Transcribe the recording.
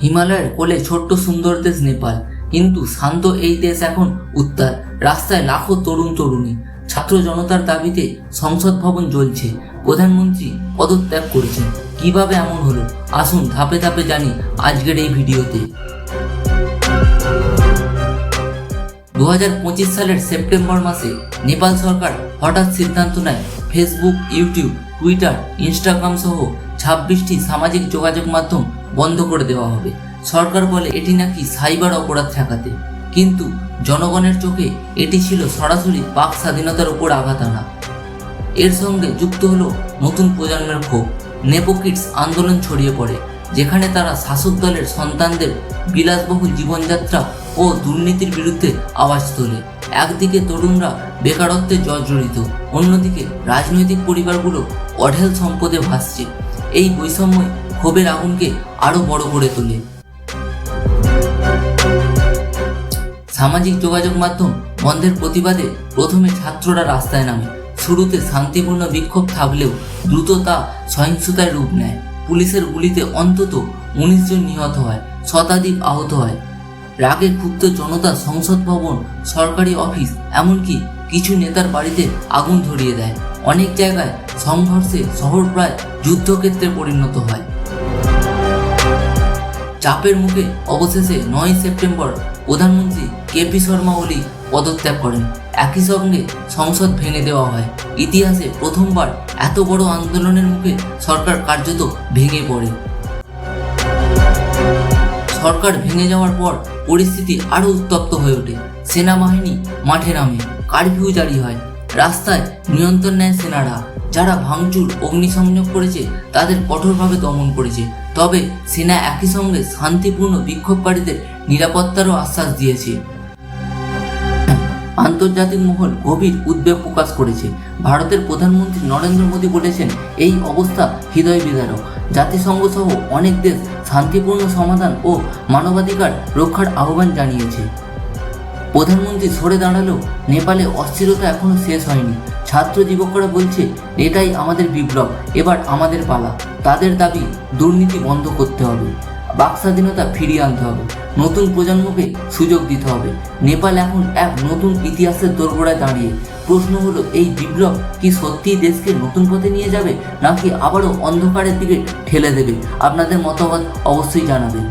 হিমালয়ের কোলে ছোট্ট সুন্দর দেশ নেপাল, কিন্তু শান্ত এই দেশ এখন উত্তাল। রাস্তায় লাখো তরুণ তরুণী, ছাত্র জনতার দাবিতে সংসদ ভবন জ্বলছে। প্রধানমন্ত্রী পদত্যাগ করেছেন। কিভাবে এমন হলো, আসুন ধাপে ধাপে জানি আজকের এই ভিডিওতে। 2025 সালের সেপ্টেম্বর মাসে নেপাল সরকার হঠাৎ সিদ্ধান্ত নেয় ফেসবুক, ইউটিউব, টুইটার, ইনস্টাগ্রাম সহ 26টি সামাজিক যোগাযোগ মাধ্যম বন্ধ করে দেওয়া হবে। সরকার বলে এটি নাকি সাইবার অপরাধ ঠেকাতে, কিন্তু জনগণের চোখে এটি ছিল সরাসরি বাক স্বাধীনতার উপর আঘাত আনা। এর সঙ্গে যুক্ত হলো নতুন প্রজন্মের ক্ষোভ। নেপো কিডস আন্দোলন ছড়িয়ে পড়ে, যেখানে তারা শাসক দলের সন্তানদের বিলাসবহুল জীবনযাত্রা ও দুর্নীতির বিরুদ্ধে আওয়াজ তোলে। একদিকে তরুণরা বেকারত্বে জর্জরিত, অন্যদিকে রাজনৈতিক পরিবারগুলো অঢেল সম্পদে ভাসছে। এই বৈষম্যই ক্ষোভের আগুনকে আরও বড় করে তোলে। সামাজিক যোগাযোগ মাধ্যম বন্ধের প্রতিবাদে প্রথমে ছাত্ররা রাস্তায় নামে। শুরুতে শান্তিপূর্ণ বিক্ষোভ থাকলেও দ্রুত তা সহিংসতায় রূপ নেয়। পুলিশের গুলিতে অন্তত 19 জন নিহত হয়, শতাধিক আহত হয়। রাগে ক্ষুব্ধ জনতা সংসদ ভবন, সরকারি অফিস, এমনকি কিছু নেতার বাড়িতে আগুন ধরিয়ে দেয়। অনেক জায়গায় সংঘর্ষে শহর প্রায় যুদ্ধক্ষেত্রে পরিণত হয়। চাপের মুখে অবশেষে 9 সেপ্টেম্বর প্রধানমন্ত্রী কেপি শর্মা ওলি পদত্যাগ করেন। একই সঙ্গে সংসদ ভেঙে দেওয়া হয়। ইতিহাসে প্রথমবার এত বড় আন্দোলনের মুখে সরকার কার্যত ভেঙে পড়ে। সরকার ভেঙে যাওয়ার পর পরিস্থিতি আরও উত্তপ্ত হয়ে ওঠে। সেনাবাহিনী মাঠে নামে, কারফিউ জারি হয়, রাস্তায় নিয়ন্ত্রণ নেয় সেনারা। যারা ভাঙচুর, অগ্নিসংযোগ করেছে তাদের কঠোরভাবে দমন করেছে। তবে সেনা একই সঙ্গে শান্তিপূর্ণ বিক্ষোভকারীদের নিরাপত্তারও আশ্বাস দিয়েছে। আন্তর্জাতিক মহল গভীর উদ্বেগ প্রকাশ করেছে। ভারতের প্রধানমন্ত্রী নরেন্দ্র মোদী বলেছেন, এই অবস্থা হৃদয় বিদারক। জাতিসংঘ সহ অনেক দেশ শান্তিপূর্ণ সমাধান ও মানবাধিকার রক্ষার আহ্বান জানিয়েছে। প্রধানমন্ত্রী সরে দাঁড়ালেও নেপালে অস্থিরতা এখনও শেষ হয়নি। ছাত্র যুবকরা বলছে, এটাই আমাদের বিপ্লব, এবার আমাদের পালা। তাদের দাবি, দুর্নীতি বন্ধ করতে হবে, বাক স্বাধীনতা ফিরিয়ে আনতে হবে, নতুন প্রজন্মকে সুযোগ দিতে হবে। নেপাল এখন এক নতুন ইতিহাসের দোরগোড়ায় দাঁড়িয়ে। প্রশ্ন হলো, এই বিপ্লব কি সত্যিই দেশকে নতুন পথে নিয়ে যাবে, নাকি আবারও অন্ধকারের দিকে ঠেলে দেবে? আপনাদের মতামত অবশ্যই জানাবেন।